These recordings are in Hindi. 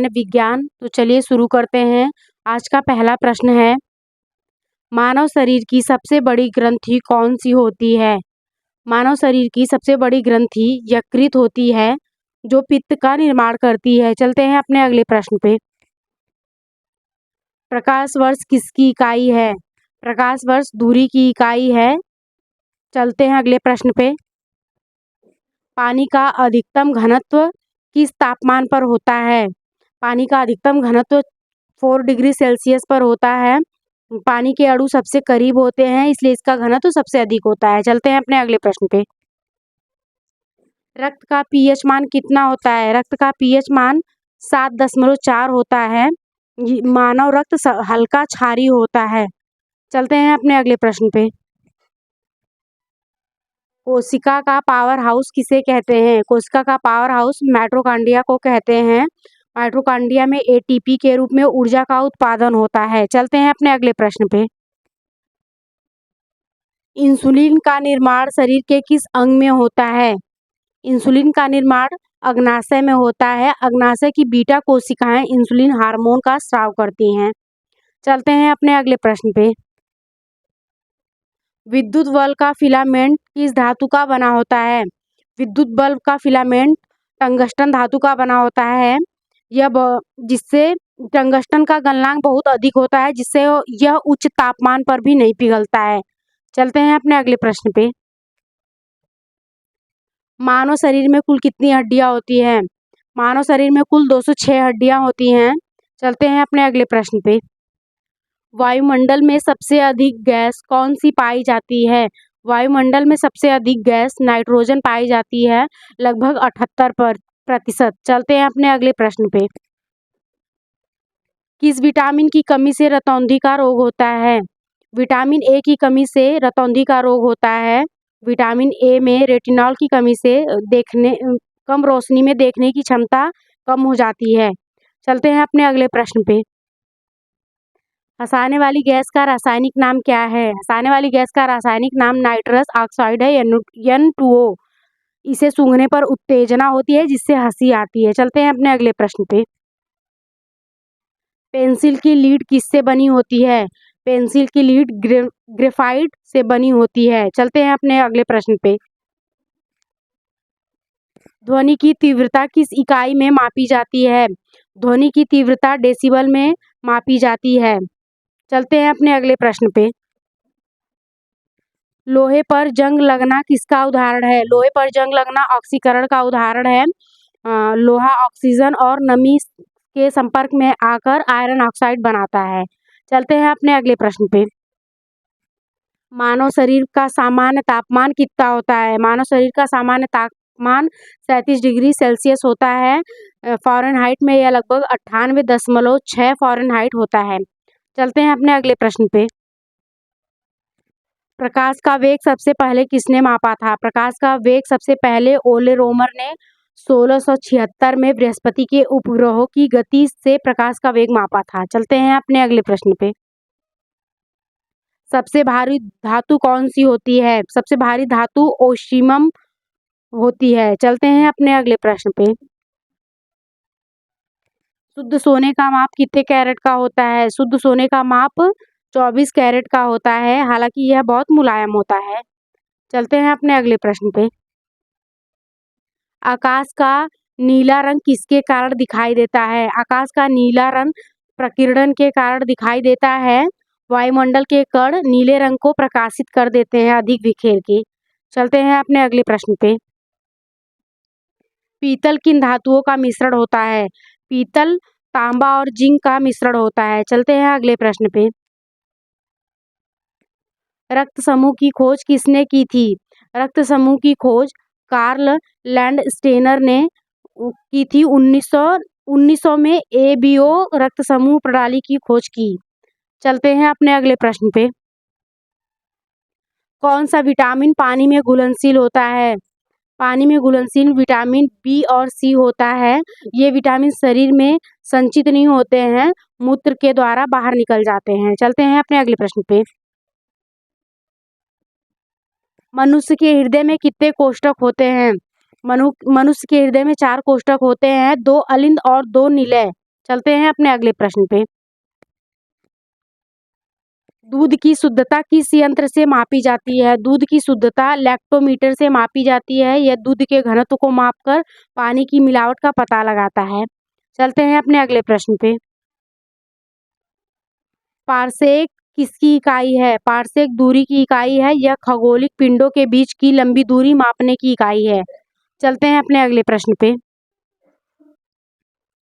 विज्ञान। तो चलिए शुरू करते हैं। आज का पहला प्रश्न है, मानव शरीर की सबसे बड़ी ग्रंथि कौन सी होती है? मानव शरीर की सबसे बड़ी ग्रंथि यकृत होती है, जो पित्त का निर्माण करती है। चलते हैं अपने अगले प्रश्न पे। प्रकाश वर्ष किसकी इकाई है? प्रकाश वर्ष दूरी की इकाई है। चलते हैं अगले प्रश्न पे। पानी का अधिकतम घनत्व किस तापमान पर होता है? पानी का अधिकतम घनत्व 4 डिग्री सेल्सियस पर होता है। पानी के अणु सबसे करीब होते हैं, इसलिए इसका घनत्व सबसे अधिक होता है। चलते हैं अपने अगले प्रश्न पे। रक्त का पीएच मान कितना होता है? रक्त का पीएच मान 7.4 होता है। मानव रक्त हल्का क्षारीय होता है। चलते हैं अपने अगले प्रश्न पे। कोशिका का पावर हाउस किसे कहते हैं? कोशिका का पावर हाउस माइटोकॉन्ड्रिया को कहते हैं। माइटोकॉन्ड्रिया में एटीपी के रूप में ऊर्जा का उत्पादन होता है। चलते हैं अपने अगले प्रश्न पे। इंसुलिन का निर्माण शरीर के किस अंग में होता है? इंसुलिन का निर्माण अग्नाशय में होता है। अग्नाशय की बीटा कोशिकाएं इंसुलिन हार्मोन का स्राव करती हैं। चलते हैं अपने अगले प्रश्न पे। विद्युत बल्ब का फिलामेंट किस धातु का बना होता है? विद्युत बल्ब का फिलामेंट टंगस्टन धातु का बना होता है। जिससे टंगस्टन का गलनांक बहुत अधिक होता है, जिससे यह उच्च तापमान पर भी नहीं पिघलता है। चलते हैं अपने अगले प्रश्न पे। मानव शरीर में कुल कितनी हड्डियां होती हैं? मानव शरीर में कुल 206 हड्डियां होती हैं। चलते हैं अपने अगले प्रश्न पे। वायुमंडल में सबसे अधिक गैस कौन सी पाई जाती है? वायुमंडल में सबसे अधिक गैस नाइट्रोजन पाई जाती है, लगभग 78%। चलते हैं अपने अगले प्रश्न पे। किस विटामिन की कमी से रतौंधी का रोग होता है? विटामिन ए की कमी से रतौंधी का रोग होता है। विटामिन ए में रेटिनॉल की कमी से कम रोशनी में देखने की क्षमता कम हो जाती है। चलते हैं अपने अगले प्रश्न पे। हंसाने वाली गैस का रासायनिक नाम क्या है? हंसाने वाली गैस का रासायनिक नाम नाइट्रस ऑक्साइड है, N2O। इसे सूंघने पर उत्तेजना होती है, जिससे हंसी आती है। चलते हैं अपने अगले प्रश्न पे। पेंसिल की लीड किससे बनी होती है? पेंसिल की लीड ग्रेफाइट से बनी होती है। चलते हैं अपने अगले प्रश्न पे। ध्वनि की तीव्रता किस इकाई में मापी जाती है? ध्वनि की तीव्रता डेसिबल में मापी जाती है। चलते हैं अपने अगले प्रश्न पे। लोहे पर जंग लगना किसका उदाहरण है? लोहे पर जंग लगना ऑक्सीकरण का उदाहरण है। लोहा ऑक्सीजन और नमी के संपर्क में आकर आयरन ऑक्साइड बनाता है। चलते हैं अपने अगले प्रश्न पे। मानव शरीर का सामान्य तापमान कितना होता है? मानव शरीर का सामान्य तापमान 37 डिग्री सेल्सियस होता है। फ़ारेनहाइट में यह लगभग 98.6 फ़ारेनहाइट होता है। चलते हैं अपने अगले प्रश्न पे। प्रकाश का वेग सबसे पहले किसने मापा था? प्रकाश का वेग सबसे पहले ओले रोमर ने 1676 में बृहस्पति के उपग्रहों की गति से प्रकाश का वेग मापा था। चलते हैं अपने अगले प्रश्न पे। सबसे भारी धातु कौन सी होती है? सबसे भारी धातु ओस्मियम होती है। चलते हैं अपने अगले प्रश्न पे। शुद्ध सोने का माप कितने कैरेट का होता है? शुद्ध सोने का माप 24 कैरेट का होता है, हालांकि यह बहुत मुलायम होता है। चलते हैं अपने अगले प्रश्न पे। आकाश का नीला रंग किसके कारण दिखाई देता है? आकाश का नीला रंग प्रकीर्णन के कारण दिखाई देता है। वायुमंडल के कण नीले रंग को प्रकाशित कर देते हैं अधिक बिखेर के। चलते हैं अपने अगले प्रश्न पे। पीतल किन धातुओं का मिश्रण होता है? पीतल तांबा और जिंक का मिश्रण होता है। चलते हैं अगले प्रश्न पे। रक्त समूह की खोज किसने की थी? रक्त समूह की खोज कार्ल लैंडस्टेनर ने की थी। 1900 में एबीओ रक्त समूह प्रणाली की खोज की। चलते हैं अपने अगले प्रश्न पे। कौन सा विटामिन पानी में घुलनशील होता है? पानी में घुलनशील विटामिन बी और सी होता है। ये विटामिन शरीर में संचित नहीं होते हैं, मूत्र के द्वारा बाहर निकल जाते हैं। चलते हैं अपने अगले प्रश्न पे। मनुष्य के हृदय में कितने कोष्ठक होते हैं? मनुष्य के हृदय में 4 कोष्ठक होते हैं, 2 अलिंद और 2 निलय। चलते हैं अपने अगले प्रश्न पे। दूध की शुद्धता किस यंत्र से मापी जाती है? दूध की शुद्धता लैक्टोमीटर से मापी जाती है। यह दूध के घनत्व को मापकर पानी की मिलावट का पता लगाता है। चलते हैं अपने अगले प्रश्न पे। पारसेक किसकी इकाई है? पारसेक दूरी की इकाई है। यह खगोलिक पिंडों के बीच की लंबी दूरी मापने की इकाई है। चलते हैं अपने अगले प्रश्न पे।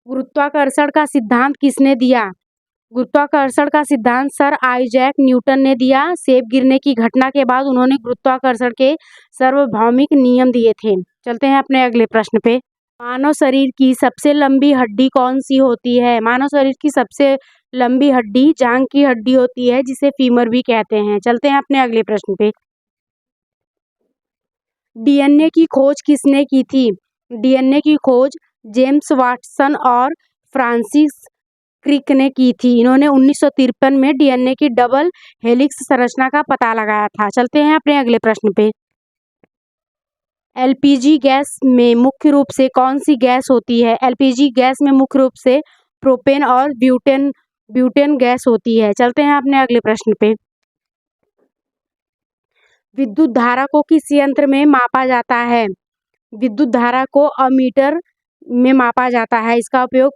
गुरुत्वाकर्षण का सिद्धांत किसने दिया? गुरुत्वाकर्षण का सिद्धांत सर आइजैक न्यूटन ने दिया। सेब गिरने की घटना के बाद उन्होंने गुरुत्वाकर्षण के सार्वभौमिक नियम दिए थे। चलते हैं अपने अगले प्रश्न पे। मानव शरीर की सबसे लंबी हड्डी कौन सी होती है? मानव शरीर की सबसे लंबी हड्डी जांघ की हड्डी होती है, जिसे फीमर भी कहते हैं। चलते हैं अपने अगले प्रश्न पे। डीएनए की खोज किसने की थी? डीएनए की खोज जेम्स वाटसन और फ्रांसिस क्रिक ने की थी। इन्होंने 1953 में डीएनए की डबल हेलिक्स संरचना का पता लगाया था। चलते हैं अपने अगले प्रश्न पे। एलपीजी गैस में मुख्य रूप से कौन सी गैस होती है? एलपीजी गैस में मुख्य रूप से प्रोपेन और ब्यूटेन गैस होती है। चलते हैं अपने अगले प्रश्न पे। विद्युत धारा को किस यंत्र में मापा जाता है? विद्युत धारा को अमीटर में मापा जाता है। इसका उपयोग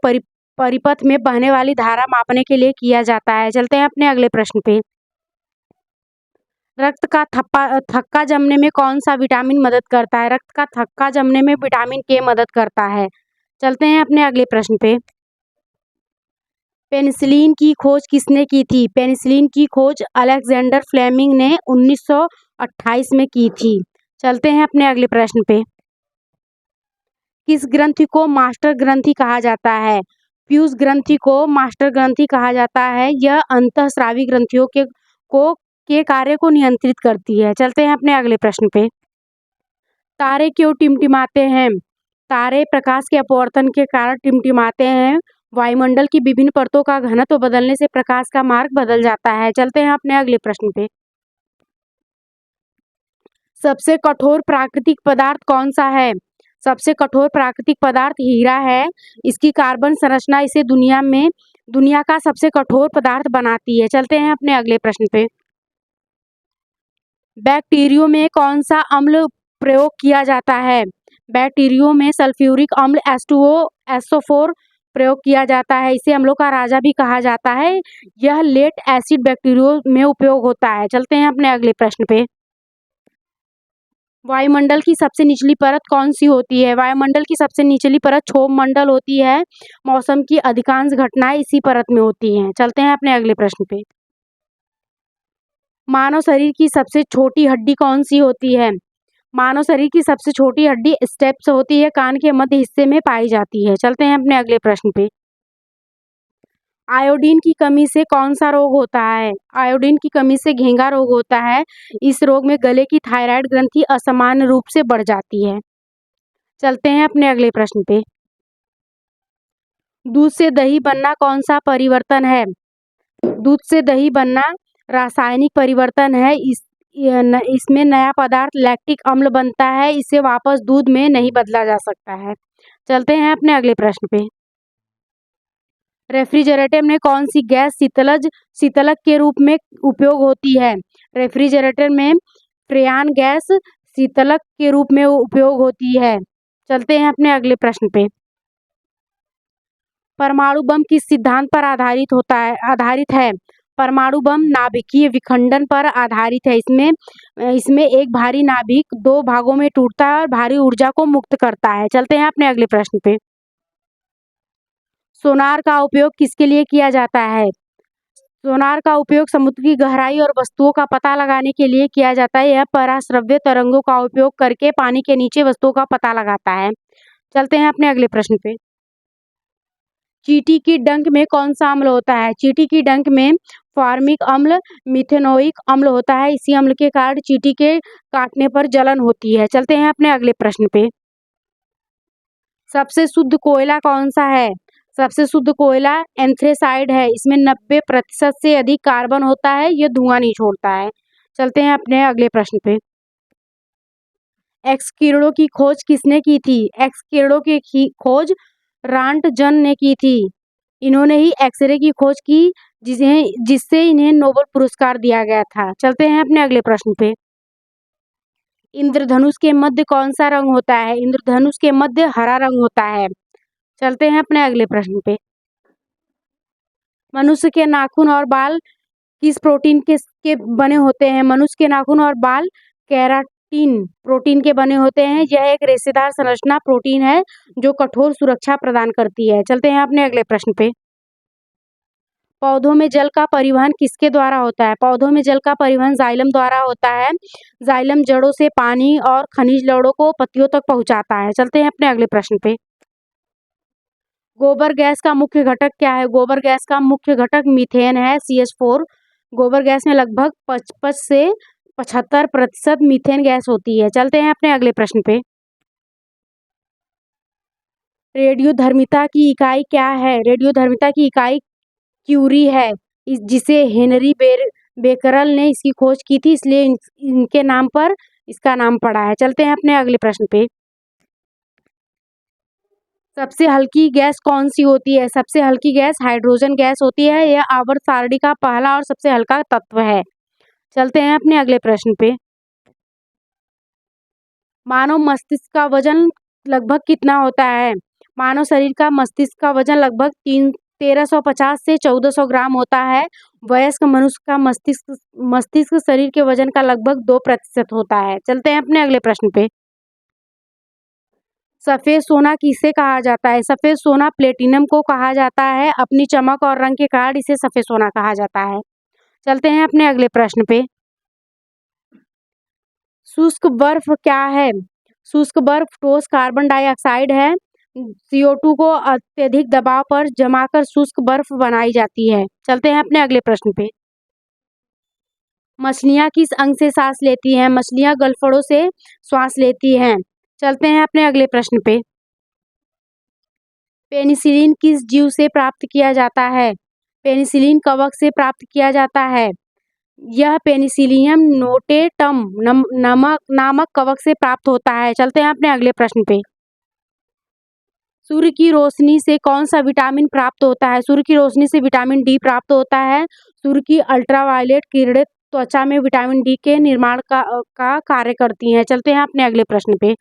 परिपथ में बहने वाली धारा मापने के लिए किया जाता है। चलते हैं अपने अगले प्रश्न पे। रक्त का थक्का जमने में कौन सा विटामिन मदद करता है? रक्त का थक्का जमने में विटामिन के मदद करता है। चलते हैं अपने अगले प्रश्न पे। पेनिसिलिन की खोज किसने की थी? पेनिसिलिन की खोज अलेक्जेंडर फ्लेमिंग ने 1928 में की थी। चलते हैं अपने अगले प्रश्न पे। किस ग्रंथि को मास्टर ग्रंथि कहा जाता है? पीयूष ग्रंथि को मास्टर ग्रंथि कहा जाता है। यह अंतःस्रावी ग्रंथियों के कार्य को नियंत्रित करती है। चलते हैं अपने अगले प्रश्न पे। तारे क्यों टिमटिमाते हैं? तारे प्रकाश के अपवर्तन के कारण टिमटिमाते हैं। वायुमंडल की विभिन्न परतों का घनत्व बदलने से प्रकाश का मार्ग बदल जाता है। चलते हैं अपने अगले प्रश्न पे। सबसे कठोर प्राकृतिक पदार्थ कौन सा है? सबसे कठोर प्राकृतिक पदार्थ हीरा है। इसकी कार्बन संरचना इसे दुनिया का सबसे कठोर पदार्थ बनाती है। चलते हैं अपने अगले प्रश्न पे। बैक्टीरियो में कौन सा अम्ल प्रयोग किया जाता है? बैक्टीरियो में सल्फ्यूरिक अम्ल H2O SO4 प्रयोग किया जाता है। इसे अम्लों का राजा भी कहा जाता है। यह लेट एसिड बैक्टीरियो में उपयोग होता है। चलते हैं अपने अगले प्रश्न पे। वायुमंडल की सबसे निचली परत कौन सी होती है? वायुमंडल की सबसे निचली परत क्षोभ मंडल होती है। मौसम की अधिकांश घटनाएं इसी परत में होती हैं। चलते हैं अपने अगले प्रश्न पे। मानव शरीर की सबसे छोटी हड्डी कौन सी होती है? मानव शरीर की सबसे छोटी हड्डी स्टेप्स होती है, कान के मध्य हिस्से में पाई जाती है। चलते हैं अपने अगले प्रश्न पे। आयोडीन की कमी से कौन सा रोग होता है? आयोडीन की कमी से घेंघा रोग होता है। इस रोग में गले की थायराइड ग्रंथि असामान्य रूप से बढ़ जाती है। चलते हैं अपने अगले प्रश्न पे। दूध से दही बनना कौन सा परिवर्तन है? दूध से दही बनना रासायनिक परिवर्तन है। इसमें नया पदार्थ लैक्टिक अम्ल बनता है। इसे वापस दूध में नहीं बदला जा सकता है। चलते हैं अपने अगले प्रश्न पे। रेफ्रिजरेटर में कौन सी गैस शीतलक के रूप में उपयोग होती है? रेफ्रिजरेटर में फ्रेयान गैस शीतलक के रूप में उपयोग होती है। चलते हैं अपने अगले प्रश्न पे। परमाणु बम किस सिद्धांत पर आधारित है? परमाणु बम नाभिकीय विखंडन पर आधारित है। इसमें एक भारी नाभिक दो भागों में टूटता है और भारी ऊर्जा को मुक्त करता है। चलते हैं अपने अगले प्रश्न पे। सोनार का उपयोग किसके लिए किया जाता है? सोनार का उपयोग समुद्र की गहराई और वस्तुओं का पता लगाने के लिए किया जाता है। यह पराश्रव्य तरंगों का उपयोग करके पानी के नीचे वस्तुओं का पता लगाता है। चलते हैं अपने अगले प्रश्न पे। चींटी की डंक में कौन सा अम्ल होता है? चींटी की डंक में फॉर्मिक अम्ल मिथेनोइक अम्ल होता है। इसी अम्ल के कारण चींटी के काटने पर जलन होती है। चलते हैं अपने अगले प्रश्न पे। सबसे शुद्ध कोयला कौन सा है? सबसे शुद्ध कोयला एंथ्रेसाइड है। इसमें 90% से अधिक कार्बन होता है। यह धुआं नहीं छोड़ता है। चलते हैं अपने अगले प्रश्न पे। एक्स किरणों की खोज किसने की थी? एक्स किरणों की खोज रांटजन ने की थी। इन्होंने ही एक्सरे की खोज की, जिससे इन्हें नोबेल पुरस्कार दिया गया था। चलते हैं अपने अगले प्रश्न पे। इंद्रधनुष के मध्य कौन सा रंग होता है? इंद्रधनुष के मध्य हरा रंग होता है। चलते हैं अपने अगले प्रश्न पे। मनुष्य के नाखून और बाल किस प्रोटीन के बने होते हैं? मनुष्य के नाखून और बाल केराटिन प्रोटीन के बने होते हैं। यह एक रेशेदार संरचना प्रोटीन है जो कठोर सुरक्षा प्रदान करती है। चलते हैं अपने अगले प्रश्न पे। पौधों में जल का परिवहन किसके द्वारा होता है? पौधों में जल का परिवहन जाइलम द्वारा होता है। जाइलम जड़ों से पानी और खनिज लवणों को पत्तियों तक पहुंचाता है। चलते हैं अपने अगले प्रश्न पे। गोबर गैस का मुख्य घटक क्या है? गोबर गैस का मुख्य घटक मीथेन है, CH4। गोबर गैस में लगभग 55 से 75% मीथेन गैस होती है। चलते हैं अपने अगले प्रश्न पे। रेडियोधर्मिता की इकाई क्या है? रेडियोधर्मिता की इकाई क्यूरी है, जिसे हेनरी बेकरल ने इसकी खोज की थी, इसलिए इनके नाम पर इसका नाम पड़ा है। चलते हैं अपने अगले प्रश्न पे। सबसे हल्की गैस कौन सी होती है? सबसे हल्की गैस हाइड्रोजन गैस होती है। यह आवर्त सारणी का पहला और सबसे हल्का तत्व है। चलते हैं अपने अगले प्रश्न पे। मानव मस्तिष्क का वजन लगभग कितना होता है? मानव शरीर का मस्तिष्क का वजन लगभग 1350 से 1400 ग्राम होता है। वयस्क मनुष्य का मस्तिष्क शरीर के वजन का लगभग 2% होता है। चलते हैं अपने अगले प्रश्न पे। सफेद सोना किसे कहा जाता है? सफेद सोना प्लेटिनम को कहा जाता है। अपनी चमक और रंग के कारण इसे सफेद सोना कहा जाता है। चलते हैं अपने अगले प्रश्न पे। शुष्क बर्फ क्या है? शुष्क बर्फ ठोस कार्बन डाइऑक्साइड है। CO2 को अत्यधिक दबाव पर जमाकर शुष्क बर्फ बनाई जाती है। चलते हैं अपने अगले प्रश्न पे। मछलियाँ किस अंग से सांस लेती हैं? मछलियाँ गलफड़ों से श्वास लेती हैं। चलते हैं अपने अगले प्रश्न पे। पेनिसिलिन किस जीव से प्राप्त किया जाता है? पेनिसिलिन कवक से प्राप्त किया जाता है। यह पेनिसिलियम नोटेटम नामक कवक से प्राप्त होता है। चलते हैं अपने अगले प्रश्न पे। सूर्य की रोशनी से कौन सा विटामिन प्राप्त होता है? सूर्य की रोशनी से विटामिन डी प्राप्त होता है। सूर्य की अल्ट्रावायलेट किरणें त्वचा में विटामिन डी के निर्माण का कार्य करती हैं। चलते हैं अपने अगले प्रश्न पे।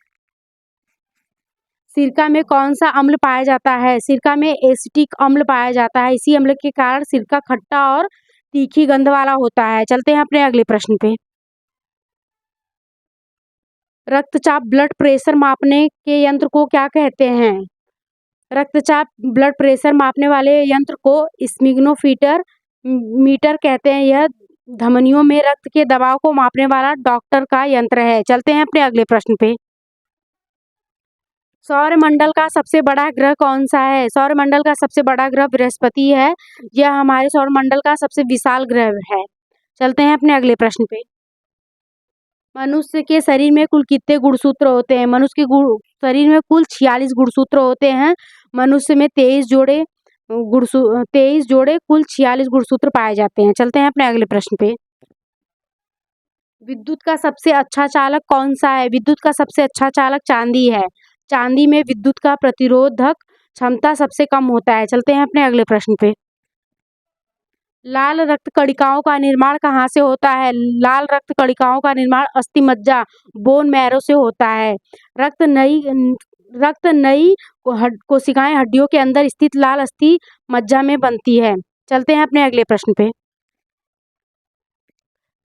सिरका में कौन सा अम्ल पाया जाता है? सिरका में एसिटिक अम्ल पाया जाता है। इसी अम्ल के कारण सिरका खट्टा और तीखी गंध वाला होता है। चलते हैं अपने अगले प्रश्न पे। रक्तचाप ब्लड प्रेशर मापने के यंत्र को क्या कहते हैं? रक्तचाप ब्लड प्रेशर मापने वाले यंत्र को स्फिग्नोमीटर मीटर कहते हैं। यह धमनियों में रक्त के दबाव को मापने वाला डॉक्टर का यंत्र है। चलते हैं अपने अगले प्रश्न पे। सौरमंडल का सबसे बड़ा ग्रह कौन सा है? सौरमंडल का सबसे बड़ा ग्रह बृहस्पति है। यह हमारे सौरमंडल का सबसे विशाल ग्रह है। चलते हैं अपने अगले प्रश्न पे। मनुष्य के शरीर में कुल कितने गुणसूत्र होते हैं? मनुष्य के शरीर में कुल 46 गुणसूत्र होते हैं। मनुष्य में 23 जोड़े कुल 46 गुणसूत्र पाए जाते हैं। चलते हैं अपने अगले प्रश्न पे। विद्युत का सबसे अच्छा चालक कौन सा है? विद्युत का सबसे अच्छा चालक चांदी है। चांदी में विद्युत का प्रतिरोधक क्षमता सबसे कम होता है। चलते हैं अपने अगले प्रश्न पे। लाल रक्त कणिकाओं का निर्माण कहाँ से होता है? लाल रक्त कणिकाओं का निर्माण अस्थि मज्जा बोन मैरो से होता है। रक्त नई कोशिकाएं हड्डियों के अंदर स्थित लाल अस्थि मज्जा में बनती है। चलते हैं अपने अगले प्रश्न पे।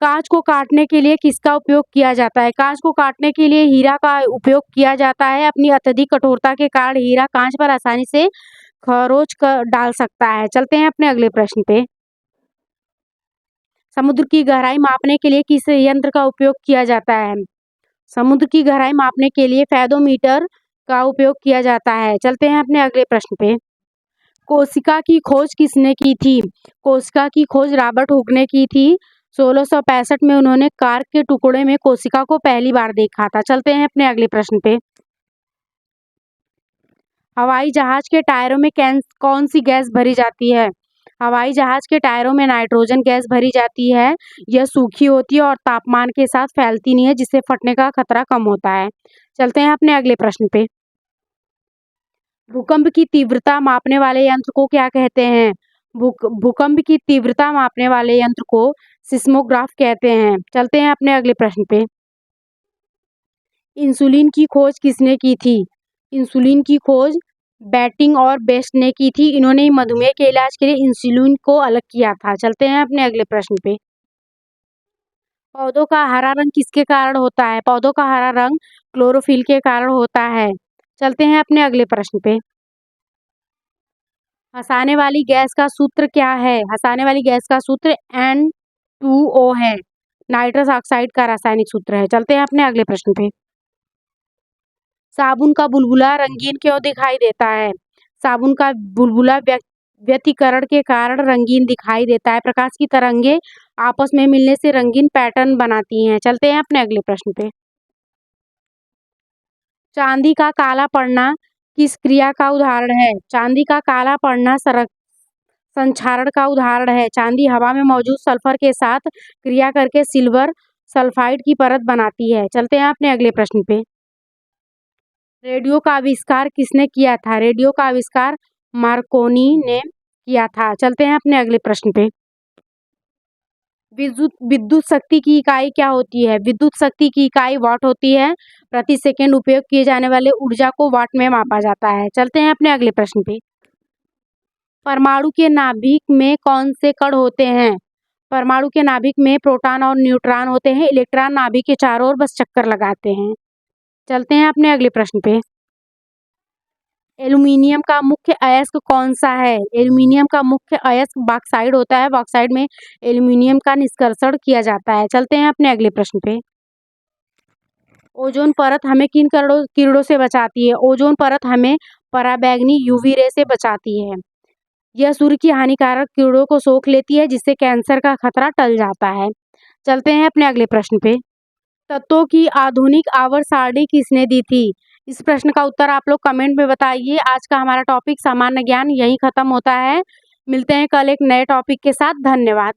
कांच को काटने के लिए किसका उपयोग किया जाता है? कांच को काटने के लिए हीरा का उपयोग किया जाता है। अपनी अत्यधिक कठोरता के कारण हीरा कांच पर आसानी से खरोंच कर डाल सकता है। चलते हैं अपने अगले प्रश्न पे। समुद्र की गहराई मापने के लिए किस यंत्र का उपयोग किया जाता है? समुद्र की गहराई मापने के लिए फेदोमीटर का उपयोग किया जाता है। चलते हैं अपने अगले प्रश्न पे। कोशिका की खोज किसने की थी? कोशिका की खोज रॉबर्ट हुक ने की थी। 1665 में उन्होंने कार्क के टुकड़े में कोशिका को पहली बार देखा था। चलते हैं अपने अगले प्रश्न पे। हवाई जहाज के टायरों में कौन सी गैस भरी जाती है? हवाई जहाज के टायरों में नाइट्रोजन गैस भरी जाती है। यह सूखी होती है और तापमान के साथ फैलती नहीं है, जिससे फटने का खतरा कम होता है। चलते हैं अपने अगले प्रश्न पे। भूकंप की तीव्रता मापने वाले यंत्र को क्या कहते हैं? भूकंप की तीव्रता मापने वाले यंत्र को सिस्मोग्राफ कहते हैं। चलते हैं अपने अगले प्रश्न पे। इंसुलिन की खोज किसने की थी? इंसुलिन की खोज बैटिंग और बेस्ट ने की थी। इन्होंने मधुमेह के इलाज के लिए इंसुलिन को अलग किया था। चलते हैं अपने अगले प्रश्न पे। पौधों का हरा रंग किसके कारण होता है? पौधों का हरा रंग क्लोरोफिल के कारण होता है। चलते हैं अपने अगले प्रश्न पे। हंसाने वाली गैस का सूत्र क्या है? हंसाने वाली गैस का सूत्र N2O है। नाइट्रस ऑक्साइड का रासायनिक सूत्र है। चलते हैं अपने अगले प्रश्न पे। साबुन का बुलबुला रंगीन क्यों दिखाई देता है? साबुन का बुलबुला व्यतिकरण के कारण रंगीन दिखाई देता है। प्रकाश की तरंगें आपस में मिलने से रंगीन पैटर्न बनाती हैं। चलते हैं अपने अगले प्रश्न पे। चांदी का काला पड़ना किस क्रिया का उदाहरण है? चांदी का काला पड़ना संक्षारण का उदाहरण है। चांदी हवा में मौजूद सल्फर के साथ क्रिया करके सिल्वर सल्फाइड की परत बनाती है। चलते हैं अपने अगले प्रश्न पे। रेडियो का आविष्कार किसने किया था? रेडियो का आविष्कार मार्कोनी ने किया था। चलते हैं अपने अगले प्रश्न पे। विद्युत शक्ति की इकाई क्या होती है? विद्युत शक्ति की इकाई वाट होती है। प्रति सेकंड उपयोग किए जाने वाले ऊर्जा को वाट में मापा जाता है। चलते हैं अपने अगले प्रश्न पे। परमाणु के नाभिक में कौन से कण होते हैं? परमाणु के नाभिक में प्रोटॉन और न्यूट्रॉन होते हैं। इलेक्ट्रॉन नाभिक के चारों ओर बस चक्कर लगाते हैं। चलते हैं अपने अगले प्रश्न पे। एल्युमिनियम का मुख्य अयस्क कौन सा है? एल्युमिनियम का मुख्य अयस्क बॉक्साइड होता है। बॉक्साइड में एल्युमिनियम का निष्कर्षण किया जाता है। चलते हैं अपने अगले प्रश्न पे। ओजोन परत हमें किन किरणों से बचाती है? ओजोन परत हमें पराबैंगनी यूवी रे से बचाती है। यह सूर्य की हानिकारक किरणों को सोख लेती है, जिससे कैंसर का खतरा टल जाता है। चलते हैं अपने अगले प्रश्न पे। तत्वों की आधुनिक आवर्त सारणी किसने दी थी? इस प्रश्न का उत्तर आप लोग कमेंट में बताइए। आज का हमारा टॉपिक सामान्य ज्ञान यहीं खत्म होता है। मिलते हैं कल एक नए टॉपिक के साथ। धन्यवाद।